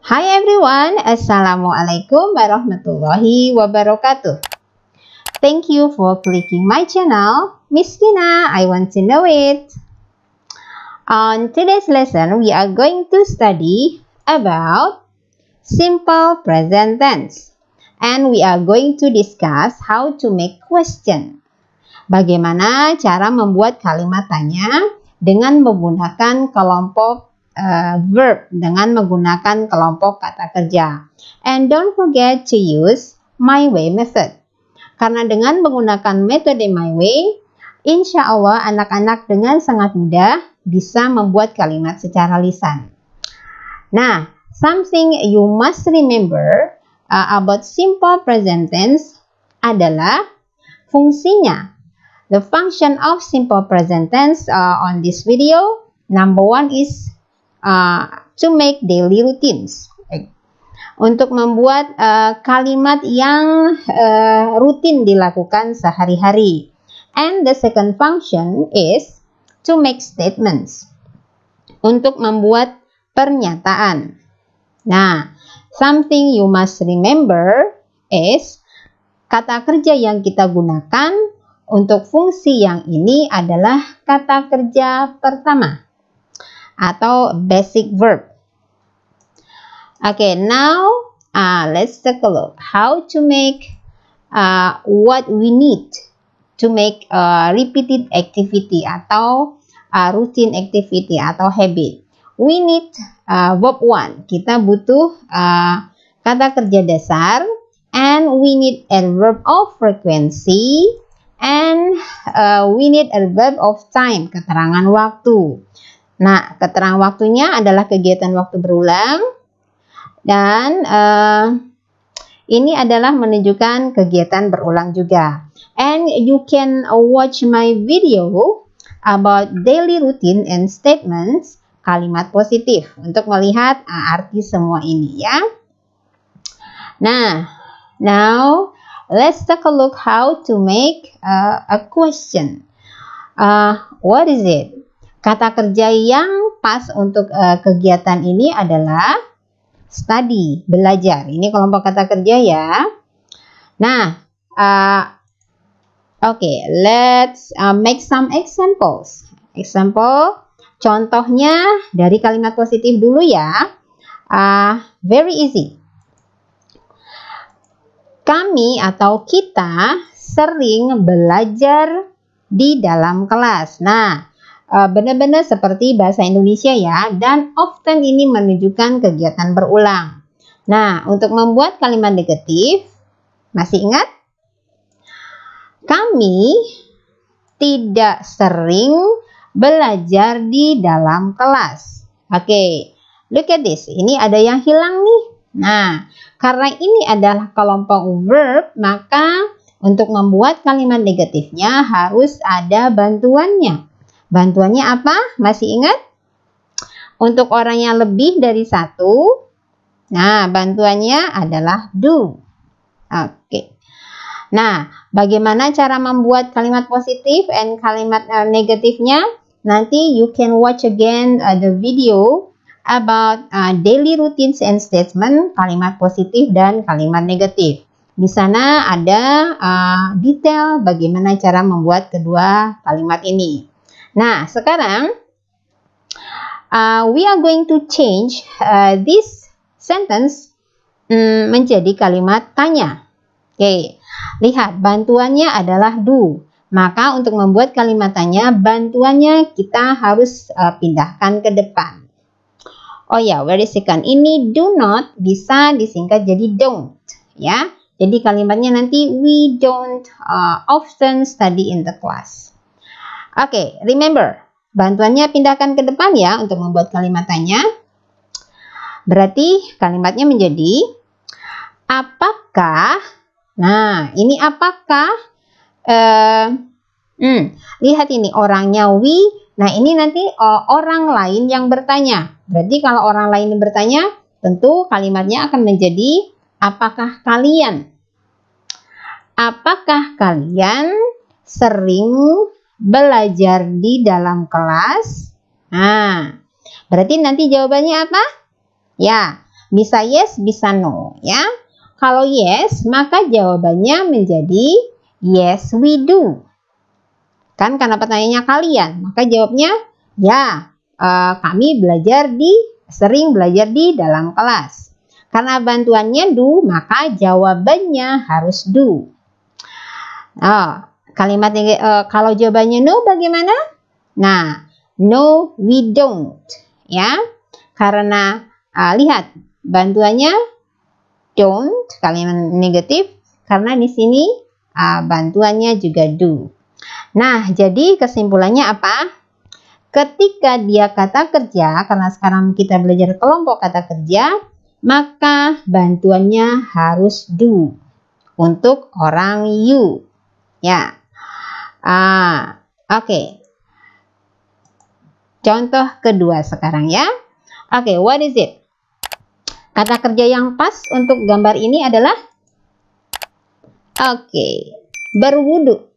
Hi everyone, Assalamualaikum warahmatullahi wabarakatuh. Thank you for clicking my channel, Miss Lina, I want to know it. On today's lesson, we are going to study about simple present tense. And we are going to discuss how to make question. Bagaimana cara membuat kalimat tanya dengan menggunakan kelompok verb, dengan menggunakan kelompok kata kerja. And don't forget to use my way method. Karena dengan menggunakan metode my way, insya Allah anak-anak dengan sangat mudah bisa membuat kalimat secara lisan. Nah, something you must remember about simple present tense adalah fungsinya. The function of simple present tense on this video, number one is to make daily routines. Untuk membuat kalimat yang rutin dilakukan sehari-hari. And the second function is to make statements. Untuk membuat pernyataan. Nah, something you must remember is kata kerja yang kita gunakan untuk fungsi yang ini adalah kata kerja pertama atau basic verb. Okay, now let's take a look how to make what we need to make repeated activity atau routine activity atau habit. We need verb 1. Kita butuh kata kerja dasar, and we need a verb of frequency, and we need a verb of time, keterangan waktu. Nah, keterangan waktunya adalah kegiatan waktu berulang, dan ini adalah menunjukkan kegiatan berulang juga. And you can watch my video about daily routine and statements, kalimat positif, untuk melihat arti semua ini ya. Nah, now let's take a look how to make a question. What is it? Kata kerja yang pas untuk kegiatan ini adalah study, belajar. Ini kelompok kata kerja ya. Nah, okay, let's make some examples. Example, contohnya dari kalimat positif dulu ya. Very easy. Kami atau kita sering belajar di dalam kelas. Nah, benar-benar seperti bahasa Indonesia ya, dan often ini menunjukkan kegiatan berulang. Nah, untuk membuat kalimat negatif, masih ingat? Kami tidak sering belajar di dalam kelas. Oke, look at this. Ini ada yang hilang nih. Nah, karena ini adalah kelompok verb, maka untuk membuat kalimat negatifnya harus ada bantuannya. Bantuannya apa? Masih ingat? Untuk orang yang lebih dari satu, nah bantuannya adalah do. Oke. Nah, bagaimana cara membuat kalimat positif and kalimat negatifnya? Nanti you can watch again the video about daily routines and statement, kalimat positif dan kalimat negatif. Di sana ada detail bagaimana cara membuat kedua kalimat ini. Nah, sekarang we are going to change this sentence menjadi kalimat tanya. Oke, lihat bantuannya adalah do. Maka untuk membuat kalimat tanya, bantuannya kita harus pindahkan ke depan. Oh ya, wait a second. Ini do not bisa disingkat jadi don't, ya. Jadi kalimatnya nanti we don't often study in the class. Oke, remember, bantuannya pindahkan ke depan ya untuk membuat kalimat tanya. Berarti kalimatnya menjadi apakah, nah ini apakah, lihat ini orangnya we, nah ini nanti orang lain yang bertanya. Berarti kalau orang lain yang bertanya, tentu kalimatnya akan menjadi apakah kalian? Apakah kalian sering belajar di dalam kelas? Nah, berarti nanti jawabannya apa? Ya, Bisa yes, bisa no, ya. Kalau yes, maka jawabannya menjadi yes we do. Kan karena pertanyaannya kalian, maka jawabnya ya, kami sering belajar di dalam kelas. Karena bantuannya do, maka jawabannya harus do. Kalimat kalau jawabannya no bagaimana? Nah, no we don't, ya. Karena lihat bantuannya don't, kalimat negatif, karena di sini bantuannya juga do. Nah, jadi kesimpulannya apa? Ketika dia kata kerja, karena sekarang kita belajar kelompok kata kerja, maka bantuannya harus do untuk orang you, ya. Oke. Contoh kedua sekarang, ya. Oke, what is it? Kata kerja yang pas untuk gambar ini adalah berwudu.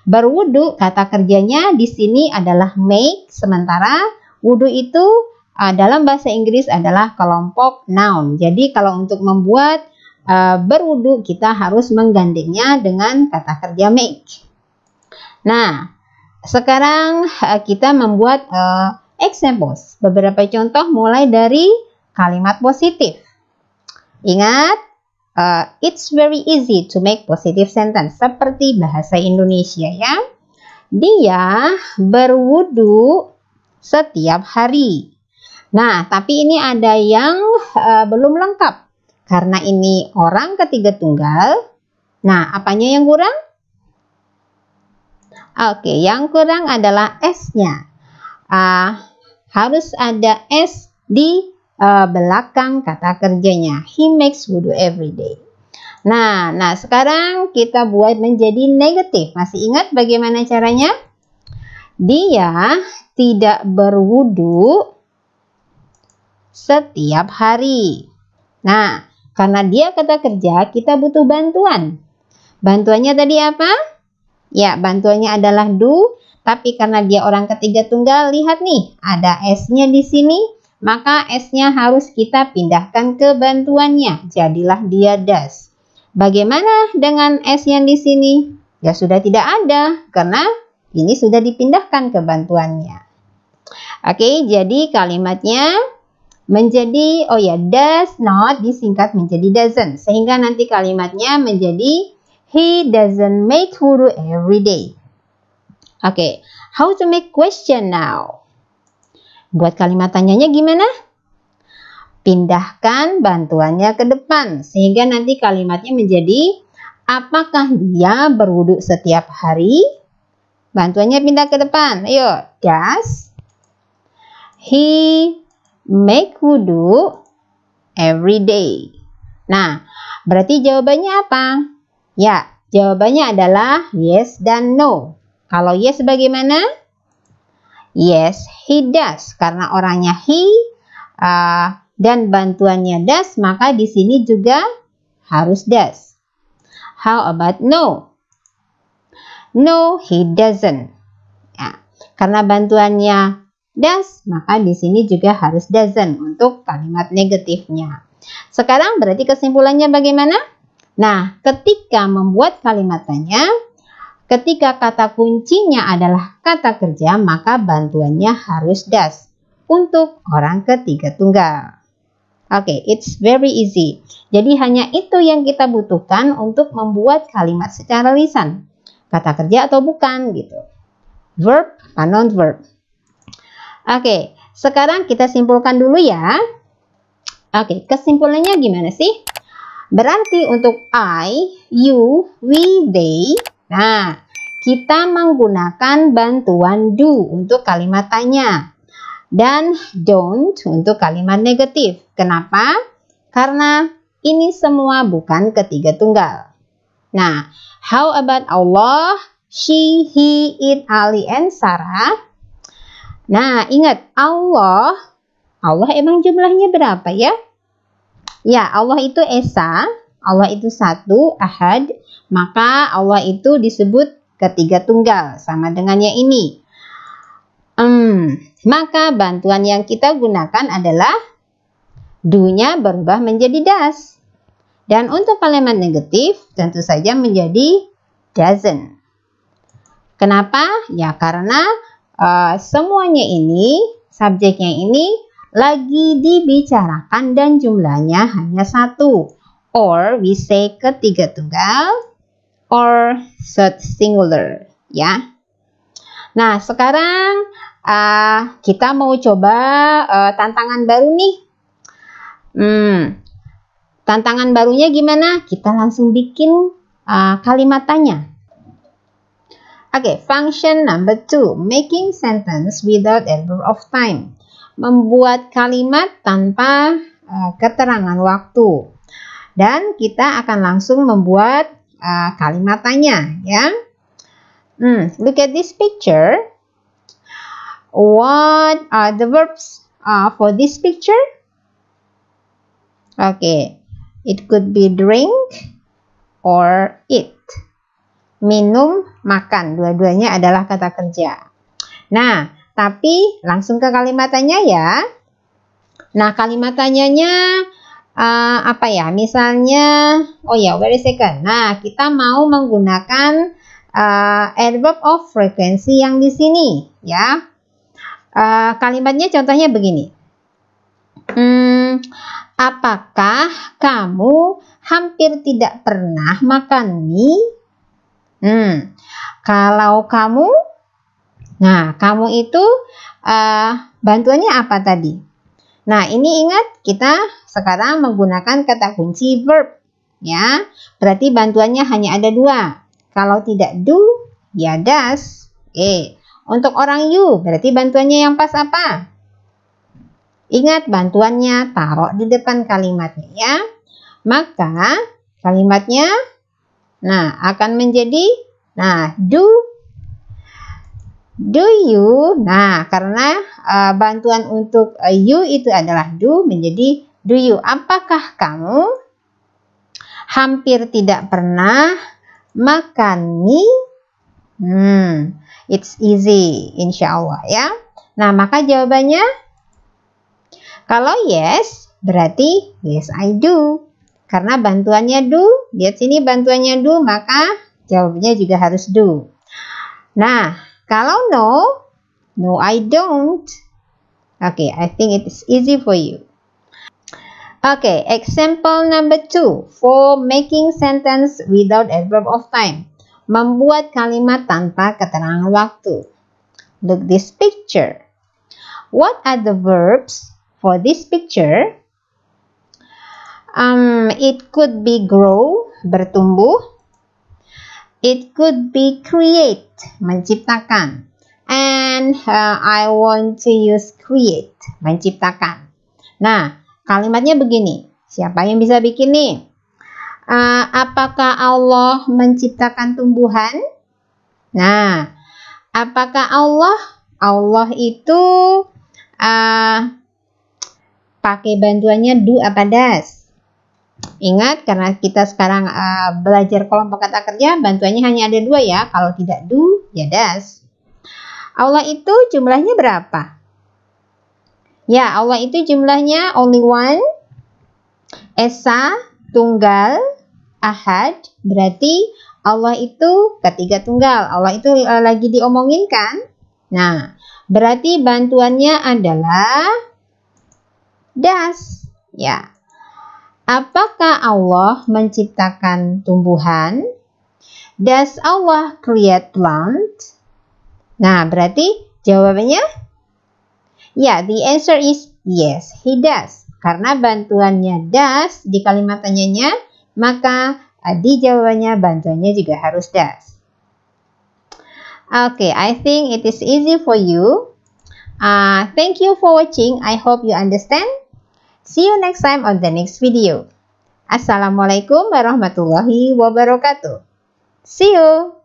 Berwudu kata kerjanya di sini adalah make, sementara wudu itu dalam bahasa Inggris adalah kelompok noun. Jadi kalau untuk membuat berwudu kita harus menggandengnya dengan kata kerja make. Nah, sekarang kita membuat examples, beberapa contoh mulai dari kalimat positif. Ingat, it's very easy to make positive sentence seperti bahasa Indonesia, ya. Dia berwudu setiap hari. Nah, tapi ini ada yang belum lengkap karena ini orang ketiga tunggal. Nah, apanya yang kurang? Yang kurang adalah S-nya. Harus ada S di belakang kata kerjanya. He makes wudu every day. Nah, sekarang kita buat menjadi negatif. Masih ingat bagaimana caranya? Dia tidak berwudu setiap hari. Nah, karena dia kata kerja, kita butuh bantuan. Bantuannya tadi apa? Ya, bantuannya adalah do. Tapi karena dia orang ketiga tunggal, lihat nih, ada S-nya di sini. Maka S-nya harus kita pindahkan ke bantuannya. Jadilah dia does. Bagaimana dengan S yang di sini? Ya sudah tidak ada, karena ini sudah dipindahkan ke bantuannya. Oke, jadi kalimatnya menjadi, does not disingkat menjadi doesn't. Sehingga nanti kalimatnya menjadi he doesn't make wudu every day. Oke, how to make question now? Buat kalimat tanyanya gimana? Pindahkan bantuannya ke depan. Sehingga nanti kalimatnya menjadi, apakah dia berwudu setiap hari? Bantuannya pindah ke depan. Ayo, does he make wudu every day? Nah, berarti jawabannya apa? Ya, jawabannya adalah yes dan no. Kalau yes bagaimana? Yes, he does. Karena orangnya he dan bantuannya does, maka di sini juga harus does. How about no? No, he doesn't. Ya, karena bantuannya does, maka di sini juga harus doesn't untuk kalimat negatifnya. Sekarang berarti kesimpulannya bagaimana? Nah, ketika membuat kalimat tanya, ketika kata kuncinya adalah kata kerja, maka bantuannya harus does untuk orang ketiga tunggal. Oke, it's very easy. Jadi hanya itu yang kita butuhkan untuk membuat kalimat secara lisan. Kata kerja atau bukan gitu. Verb apa non-verb. Oke, sekarang kita simpulkan dulu ya. Oke, kesimpulannya gimana sih? Berarti untuk I, you, we, they. Nah, kita menggunakan bantuan do untuk kalimat tanya dan don't untuk kalimat negatif. Kenapa? Karena ini semua bukan ketiga tunggal. Nah, how about Allah, she, he, it, Ali, and Sarah? Nah, ingat Allah emang jumlahnya berapa ya? Ya, Allah itu Esa, Allah itu satu, Ahad, maka Allah itu disebut ketiga tunggal, sama dengannya ini. Maka bantuan yang kita gunakan adalah Do-nya berubah menjadi does. Dan untuk kalimat negatif tentu saja menjadi doesn't. Kenapa? Ya karena semuanya ini, subjeknya ini lagi dibicarakan dan jumlahnya hanya satu. Or we say ketiga tunggal or third singular, ya. Nah, sekarang kita mau coba tantangan baru nih. Tantangan barunya gimana? Kita langsung bikin kalimat tanya. Oke, function number 2, making sentence without adverb of time. Membuat kalimat tanpa keterangan waktu. Dan kita akan langsung membuat kalimat tanya, ya. Look at this picture. What are the verbs for this picture? Okay, it could be drink or eat. Minum, makan, dua-duanya adalah kata kerja. Nah, tapi langsung ke kalimat tanya ya. Nah, kalimat tanyanya apa ya? Misalnya, wait a second. Nah, kita mau menggunakan adverb of frequency yang di sini, ya. Kalimatnya contohnya begini. Apakah kamu hampir tidak pernah makan mie? Kalau kamu, nah kamu itu bantuannya apa tadi? Nah ini ingat kita sekarang menggunakan kata kunci verb, ya. Berarti bantuannya hanya ada dua. Kalau tidak do, ya does. Untuk orang you, berarti bantuannya yang pas apa? Ingat bantuannya taruh di depan kalimatnya, ya. Maka kalimatnya akan menjadi do you. Nah, karena bantuan untuk you itu adalah do, menjadi do you. Apakah kamu hampir tidak pernah makan mie? It's easy, insya Allah, ya. Nah, maka jawabannya kalau yes, berarti yes I do. Karena bantuannya do, lihat sini bantuannya do, maka jawabannya juga harus do. Nah, kalau no I don't. Okay, I think it is easy for you. Okay, example number 2 for making sentence without adverb of time. Membuat kalimat tanpa keterangan waktu. Look this picture. What are the verbs for this picture? It could be grow, bertumbuh. It could be create, menciptakan. And I want to use create, menciptakan. Nah, kalimatnya begini. Siapa yang bisa bikin nih? Apakah Allah menciptakan tumbuhan? Nah, apakah Allah itu pakai bantuannya do apa does? Ingat, karena kita sekarang belajar kelompok kata kerja, bantuannya hanya ada dua ya. Kalau tidak do, ya does. Allah itu jumlahnya berapa? Ya, Allah itu jumlahnya only one. Esa, tunggal, ahad. Berarti Allah itu ketiga tunggal. Allah itu lagi diomongin kan? Nah, berarti bantuannya adalah does. Ya. Apakah Allah menciptakan tumbuhan? Does Allah create plant? Nah, berarti jawabannya ya, the answer is yes, he does. Karena bantuannya does di kalimat tanyanya, maka di jawabannya bantuannya juga harus does. Okay, I think it is easy for you. Thank you for watching. I hope you understand. See you next time on the next video. Assalamualaikum warahmatullahi wabarakatuh. See you.